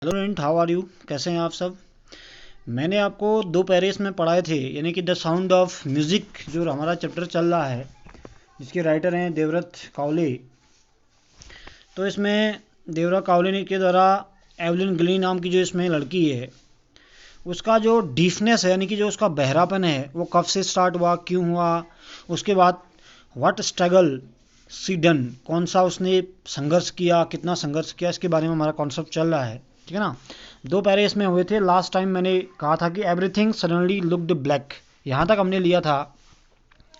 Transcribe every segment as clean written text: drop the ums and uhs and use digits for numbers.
Hello friend, how are you? कैसे हैं आप सब? मैंने आपको दो पैरे इसमें पढ़ाए थे, यानी कि द साउंड ऑफ म्यूज़िक जो हमारा चैप्टर चल रहा है, जिसके राइटर हैं देवव्रत काउले। तो इसमें देवव्रत काउले के द्वारा एवलिन गिली नाम की जो इसमें लड़की है, उसका जो डीफनेस है, यानी कि जो उसका बहरापन है, वो कब से स्टार्ट हुआ, क्यों हुआ, उसके बाद व्हाट स्ट्रगल सी डन, कौन सा उसने संघर्ष किया, कितना संघर्ष किया, इसके बारे में हमारा कॉन्सेप्ट चल रहा है। ठीक है ना? दो पैरे इसमें हुए थे। लास्ट टाइम मैंने कहा था कि एवरीथिंग सडनली लुक्ड ब्लैक, यहाँ तक हमने लिया था।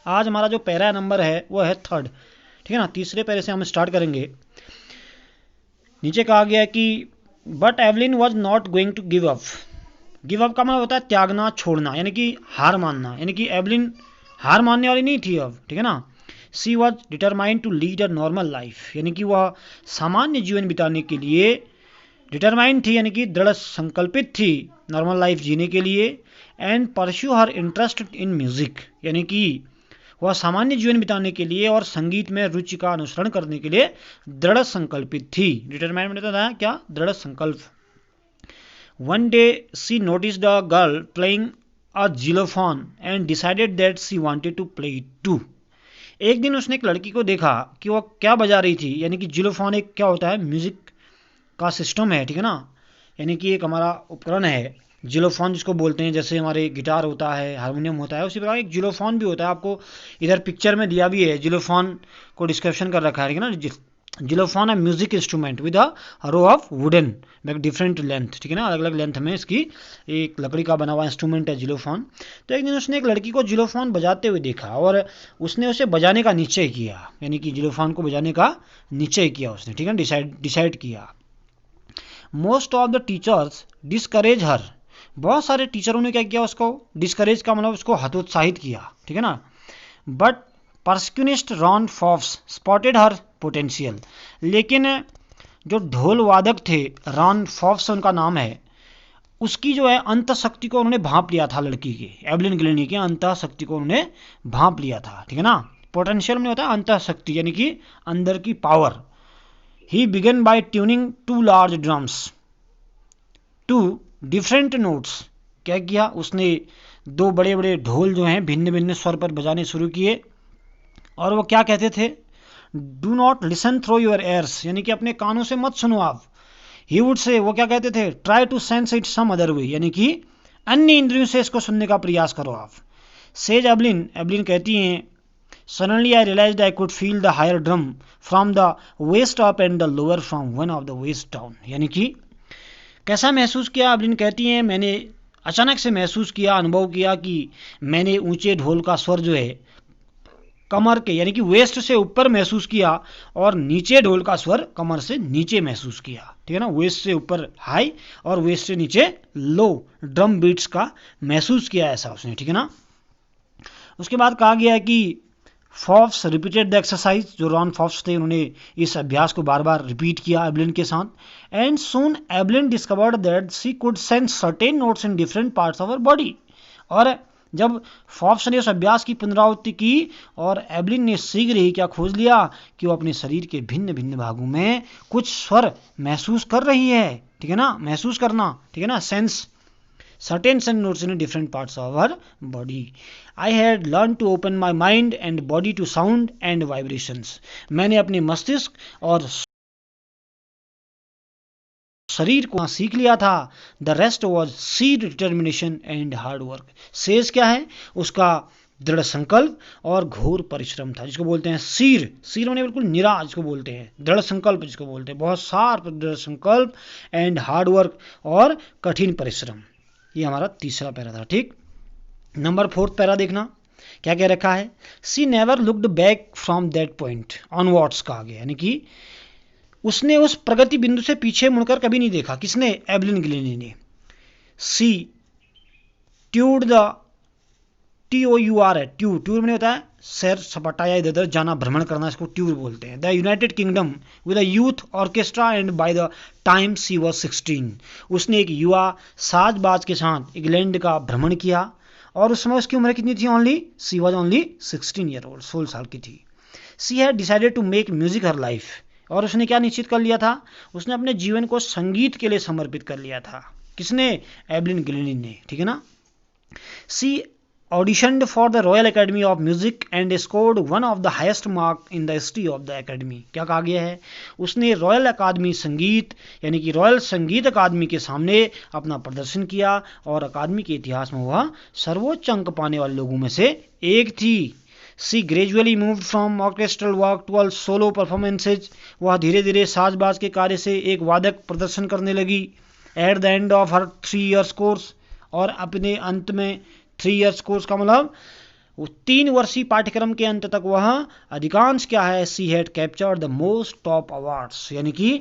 आज हमारा जो पैरा नंबर है वो है थर्ड। ठीक है ना? तीसरे पैरे से हम स्टार्ट करेंगे। नीचे कहा गया है कि but Evelyn was not going to give up. Give up का मतलब होता है त्यागना, छोड़ना, यानी कि हार मानना। यानी कि एवलिन हार मानने वाली नहीं थी अब। ठीक है ना? She was determined to lead a normal life, यानी कि वह सामान्य जीवन बिताने के लिए डिटरमाइंड थी, यानी कि दृढ़ संकल्पित थी नॉर्मल लाइफ जीने के लिए। And pursue her interest in music, यानी कि वह सामान्य जीवन बिताने के लिए और संगीत में रुचि का अनुसरण करने के लिए दृढ़ संकल्पित थी। डिटरमाइंड मतलब था क्या? दृढ़ संकल्प। One day she noticed a girl playing a xylophone and decided that she wanted to play it too. एक दिन उसने एक लड़की को देखा कि वह क्या बजा रही थी, यानी कि जिलोफोन एक क्या होता है? म्यूजिक का सिस्टम है। ठीक है ना? यानी कि एक हमारा उपकरण है जिलोफोन जिसको बोलते हैं। जैसे हमारे गिटार होता है, हारमोनियम होता है, उसी प्रकार एक जिलोफोन भी होता है। आपको इधर पिक्चर में दिया भी है, जिलोफोन को डिस्क्रिप्शन कर रखा है। ठीक है ना? जिलोफोन है music instrument with a row of wooden different length. ठीक है ना? अलग अलग लेंथ में इसकी एक लकड़ी का बना हुआ इंस्ट्रूमेंट है जिलोफोन। तो एक दिन उसने एक लड़की को जिलोफोन बजाते हुए देखा और उसने उसे बजाने का निश्चय किया, यानी कि जिलोफोन को बजाने का निश्चय किया उसने। ठीक है? डिसाइड किया। Most of the teachers discourage हर। बहुत सारे टीचरों ने क्या किया? उसको डिस्करेज का मतलब उसको हतोत्साहित किया। ठीक है ना? But percussionist Ron Forbes spotted her potential. लेकिन जो ढोल वादक थे, रॉन फॉफ्स उनका नाम है, उसकी जो है अंत शक्ति को उन्होंने भांप लिया था। लड़की के, एवलिन गिलनी की अंत शक्ति को उन्होंने भांप लिया था। ठीक है ना? पोटेंशियल में होता है अंत शक्ति, यानी कि अंदर की power. He began by tuning to large drums to different notes. क्या किया उसने? दो बड़े बड़े ढोल जो हैं भिन्न भिन्न स्वर पर बजाने शुरू किए। और वो क्या कहते थे? Do not listen through your ears, यानी कि अपने कानों से मत सुनो आप। ही वुड से, वो क्या कहते थे? Try to sense it some other way, यानी कि अन्य इंद्रियों से इसको सुनने का प्रयास करो आप। सेज एवलिन, एवलिन कहती हैं, suddenly I realised I could feel the higher drum from the waist up and the lower from one of the waist down. यानी कि कैसा महसूस किया? एवलिन कहती हैं, मैंने अचानक से महसूस किया, अनुभव किया कि मैंने ऊंचे ढोल का स्वर जो है कमर के, यानी कि वेस्ट से ऊपर महसूस किया और नीचे ढोल का स्वर कमर से नीचे महसूस किया। ठीक है ना? वेस्ट से ऊपर हाई और वेस्ट से नीचे लो ड्रम बीट्स का महसूस किया ऐसा उसने। ठीक है ना? उसके बाद कहा गया है कि फॉफ्स रिपीटेड द एक्सरसाइज, जो रॉन फॉफ्स थे उन्होंने इस अभ्यास को बार बार रिपीट किया एवलिन के साथ। And soon Evelyn discovered that she could sense certain notes in different parts of her body. और जब फॉफ्स ने उस अभ्यास की पुनरावृत्ति की और एवलिन ने शीघ्र ही क्या खोज लिया कि वो अपने शरीर के भिन्न भिन्न भागों में कुछ स्वर महसूस कर रही है। ठीक है ना? महसूस करना। ठीक है ना? Sense certain sun notes in different parts of our body. I had learned to open my mind and body to sound and vibrations. मैंने अपने मस्तिष्क और शरीर को सीख लिया था। The rest was seed determination and hard work. शेष क्या है? उसका दृढ़ संकल्प और घोर परिश्रम था, जिसको बोलते हैं सीर। सीर होने बिल्कुल निरा, जिसको बोलते हैं दृढ़ संकल्प, जिसको बोलते हैं बहुत शार्प दृढ़ संकल्प एंड हार्ड वर्क और कठिन परिश्रम। ये हमारा तीसरा पैरा था। ठीक, नंबर फोर्थ पैरा देखना क्या कह रखा है? She never looked back from that point onwards कहा गया, यानी कि उसने उस प्रगति बिंदु से पीछे मुड़कर कभी नहीं देखा। किसने? एवलिन गिलेनी ने। सी ट्यूड द TOUR है, ट्यूर में होता है सैर सपाटा या इधर उधर जाना, भ्रमण करना, इसको ट्यूर बोलते हैं। The United Kingdom with a youth orchestra and by the time she was 16। उसने एक युवा साजबाज के साथ इंग्लैंड का भ्रमण किया और उस समय उसकी उम्र कितनी थी? She was only 16 year old, 16 साल की थी। She had decided to make music her life और उसने क्या निश्चित कर लिया था, उसने अपने जीवन को संगीत के लिए समर्पित कर लिया था। किसने? एवलिन ग्लीनी ने, ठीक है ना। सी auditioned for the Royal Academy of Music and scored one of the highest mark in the history of the Academy। क्या कहा गया है? उसने रॉयल अकादमी संगीत यानी कि रॉयल संगीत अकादमी के सामने अपना प्रदर्शन किया और अकादमी के इतिहास में वह सर्वोच्च अंक पाने वाले लोगों में से एक थी। She gradually moved from orchestral work to all solo performances. वह धीरे धीरे साजबाज के कार्य से एक वादक प्रदर्शन करने लगी। At the end of her 3 years course, और अपने अंत में 3 years कोर्स का मतलब 3 वर्षीय पाठ्यक्रम के अंत तक वह अधिकांश क्या है, she had captured the most top awards, यानी कि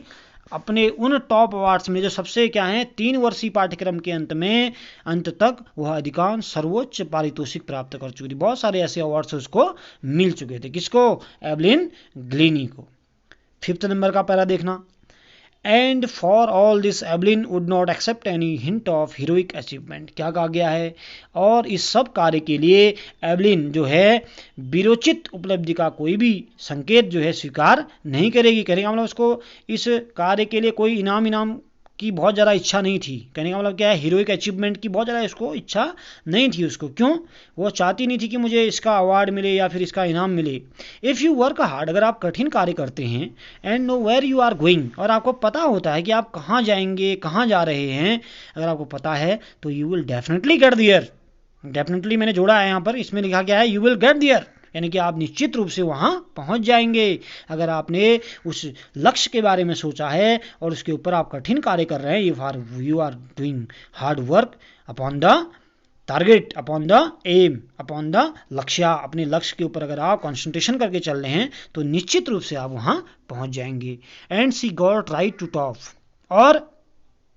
अपने उन टॉप अवार्ड्स में जो सबसे क्या है 3 वर्षीय पाठ्यक्रम के अंत तक वह अधिकांश सर्वोच्च पारितोषिक प्राप्त कर चुकी थी। बहुत सारे ऐसे अवार्ड्स उसको मिल चुके थे। किसको? एवलिन ग्लीनी को। 5th नंबर का पैरा देखना। And for all this Evelyn would not accept any hint of heroic achievement. क्या कहा गया है? और इस सब कार्य के लिए एवलिन जो है वीरोचित उपलब्धि का कोई भी संकेत जो है स्वीकार नहीं करेगी। कहने का मतलब उसको इस कार्य के लिए कोई इनाम की बहुत ज़्यादा इच्छा नहीं थी। कहने का मतलब क्या है, हीरोइक अचीवमेंट की बहुत ज़्यादा इसको इच्छा नहीं थी उसको। क्यों? वो चाहती नहीं थी कि मुझे इसका अवार्ड मिले या फिर इसका इनाम मिले। इफ़ यू वर्क हार्ड, अगर आप कठिन कार्य करते हैं, and know where you are going, और आपको पता होता है कि आप कहाँ जाएंगे, कहाँ जा रहे हैं, अगर आपको पता है तो you will definitely get there. Definitely मैंने जोड़ा है यहाँ पर, इसमें लिखा गया है यू विल गेट देयर, यानी कि आप निश्चित रूप से वहाँ पहुँच जाएंगे। अगर आपने उस लक्ष्य के बारे में सोचा है और उसके ऊपर आप कठिन कार्य कर रहे हैं, you are doing hard work upon the target, upon the aim, upon the लक्ष्य, अपने लक्ष्य के ऊपर अगर आप कॉन्सेंट्रेशन करके चल रहे हैं तो निश्चित रूप से आप वहाँ पहुँच जाएंगे। And she got right to top, और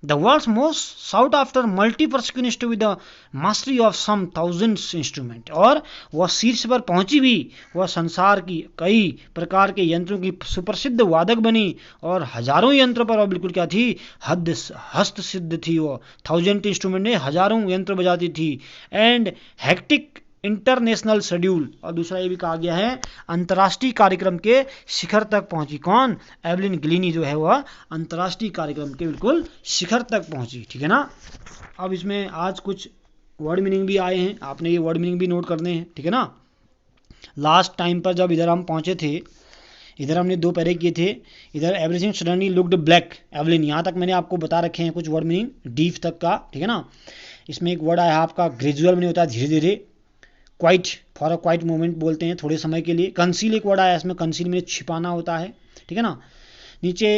the world's most sought after multi-percussionist with the mastery of some thousands instrument, और वह शीर्ष पर पहुंची भी, वह संसार की कई प्रकार के यंत्रों की सुप्रसिद्ध वादक बनी और हजारों यंत्र पर वह बिल्कुल क्या थी, हस्त सिद्ध थी। वो 1000 इंस्ट्रूमेंट ने हजारों यंत्र बजाती थी। एंड हेक्टिक इंटरनेशनल शेड्यूल, और दूसरा ये भी कहा गया है अंतर्राष्ट्रीय कार्यक्रम के शिखर तक पहुंची। कौन? एवलिन ग्लीनी जो है वह अंतर्राष्ट्रीय कार्यक्रम के बिल्कुल शिखर तक पहुंची, ठीक है ना। अब इसमें आज कुछ वर्ड मीनिंग भी आए हैं, आपने ये वर्ड मीनिंग भी नोट करने हैं, ठीक है ना। लास्ट टाइम पर जब इधर हम पहुंचे थे, इधर हमने 2 पैरे किए थे, इधर everything suddenly looked black Evelyn, यहाँ तक मैंने आपको बता रखे हैं कुछ वर्ड मीनिंग डीप तक का, ठीक है ना। इसमें एक वर्ड आया आपका ग्रेजुअल में होता है धीरे धीरे, quiet for a quite moment बोलते हैं थोड़े समय के लिए। कंसील एक वर्ड आया, इसमें कंसील में छिपाना होता है, ठीक है ना। नीचे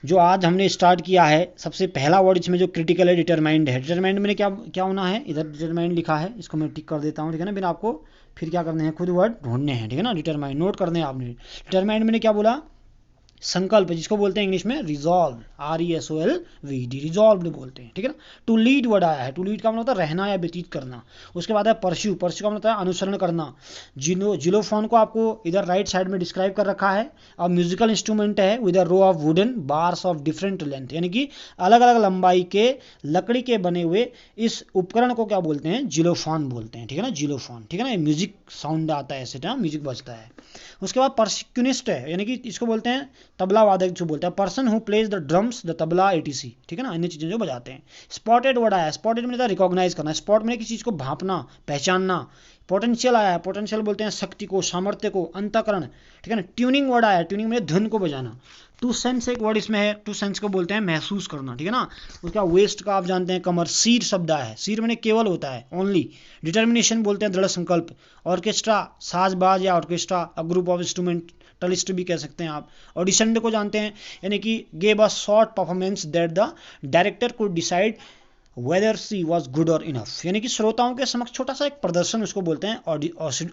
जो आज हमने स्टार्ट किया है, सबसे पहला वर्ड इसमें जो क्रिटिकल है डिटरमाइंड है। डिटरमाइंड में क्या होना है, इधर डिटरमाइंड लिखा है, इसको मैं टिक कर देता हूँ, ठीक है ना। फिर आपको फिर क्या करने हैं, खुद वर्ड ढूंढने हैं, ठीक है ना। डिटरमाइंड नोट करने हैं आपने। डिटरमाइंड मैंने क्या बोला, संकल्प, जिसको बोलते हैं इंग्लिश में रिजॉल्व, RESOLVED, रिजॉल्व बोलते हैं, ठीक है ना। टू लीड वर्ड आया है, टू लीड का मतलब होता है रहना या व्यतीत करना। उसके बाद है परस्यू, परस्यू का मतलब होता है अनुसरण करना। जिलोफोन को आपको इधर राइट साइड में डिस्क्राइब कर रखा है। और म्यूजिकल इंस्ट्रूमेंट है with a row of wooden bars of different length, यानी कि अलग अलग लंबाई के लकड़ी के बने हुए इस उपकरण को क्या बोलते हैं, जिलोफोन बोलते हैं, ठीक है ना। जिलोफोन, ठीक है ना। म्यूजिक साउंड आता है ऐसे, म्यूजिक बजता है। उसके बाद परक्यूनिस्ट है, यानी कि इसको बोलते हैं तबला वादक, जो बोलते हैं person who plays the drums, the tabla etc, ठीक है ना, अन्य चीज़ें जो बजाते हैं। स्पॉटेड वर्ड आया, स्पॉटेड में रिकॉग्नाइज करना, स्पॉट में किसी चीज़ को भांपना, पहचानना। पोटेंशियल आया, पोटेंशियल बोलते हैं शक्ति को, सामर्थ्य को, अंतःकरण, ठीक है ना। ट्यूनिंग वर्ड आया, ट्यूनिंग में धुन को बजाना। टू सेंस एक वर्ड इसमें है, टू सेंस को बोलते हैं महसूस करना, ठीक है ना। उसका वेस्ट का आप जानते हैं कमर। सीर शब्द है, सीर मैंने केवल होता है, ओनली। डिटर्मिनेशन बोलते हैं दृढ़ संकल्प। ऑर्केस्ट्रा साजबाज या orchestra, a group of instrumentalist भी कह सकते हैं आप। ऑडिशन को जानते हैं, यानी कि gave a short performance that the director को decide whether C was good और इनफ, यानी कि श्रोताओं के समक्ष छोटा सा एक प्रदर्शन, उसको बोलते हैं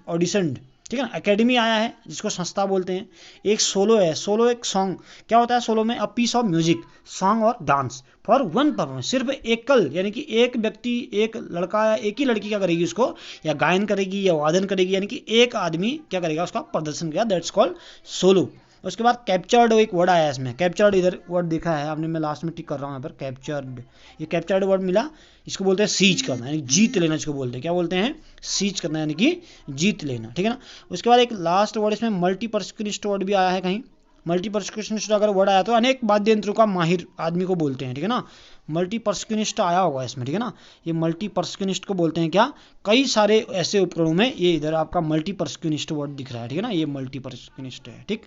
ऑडिशन, ठीक है ना। एकेडमी आया है, जिसको संस्था बोलते हैं। एक सोलो है, सोलो एक सॉन्ग, क्या होता है सोलो में, a piece of music, song और डांस फॉर वन परफॉर्मेंस, सिर्फ एकल, यानी कि एक व्यक्ति, एक लड़का या एक ही लड़की क्या करेगी उसको, या गायन करेगी या वादन करेगी, यानी कि एक आदमी क्या करेगा, उसका प्रदर्शन किया, दैट्स कॉल्ड सोलो। उसके बाद कैप्चर्ड एक वर्ड आया है इसमें, कैप्चर्ड इधर वर्ड देखा है आपने, मैं लास्ट में टिक कर रहा हूँ यहाँ पर, कैप्चर्ड, ये कैप्चर्ड वर्ड मिला, इसको बोलते हैं सीज करना, यानी जीत लेना, इसको बोलते हैं, क्या बोलते हैं, सीज करना, यानी कि जीत लेना, ठीक है ना। उसके बाद एक लास्ट वर्ड इसमें मल्टी पर्क्यूनिस्ट वर्ड भी आया है कहीं, मल्टी परक्यूशनिस्ट अगर वर्ड आया तो अनेक वाद्य यंत्रों का माहिर आदमी को बोलते हैं, ठीक है ना। मल्टी परक्यूशनिस्ट आया होगा इसमें, ठीक है ना। ये मल्टी परक्यूशनिस्ट को बोलते हैं क्या, कई सारे ऐसे उपकरणों में। ये इधर आपका मल्टी परक्यूशनिस्ट वर्ड दिख रहा है, ठीक है ना, ये मल्टी परक्यूशनिस्ट है, ठीक।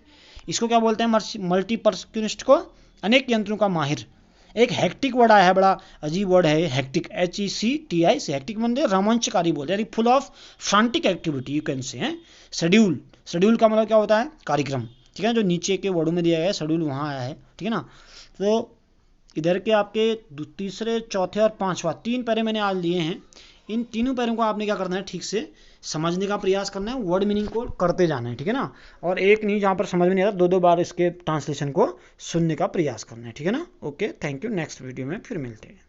इसको क्या बोलते हैं, मल्टी परक्यूशनिस्ट को अनेक यंत्रों का माहिर। एक हेक्टिक वर्ड आया है, बड़ा अजीब वर्ड है हेक्टिक, HECTI से। हेक्टिक मतलब रोमांचकारी बोलते हैं, यानी full of frantic activity you can say हैं। शेड्यूल, शेड्यूल का मतलब क्या होता है, कार्यक्रम, ठीक है। जो नीचे के वर्डों में दिया गया है शेड्यूल वहाँ आया है, ठीक है ना। तो इधर के आपके तीसरे, चौथे और पांचवा 3 पैरे मैंने आज लिए हैं। इन तीनों पैरों को आपने क्या करना है, ठीक से समझने का प्रयास करना है, वर्ड मीनिंग को करते जाना है, ठीक है ना। और एक नहीं, जहाँ पर समझ में नहीं आता 2-2 बार इसके ट्रांसलेशन को सुनने का प्रयास करना है, ठीक है ना। Okay, thank you. Next video में फिर मिलते हैं।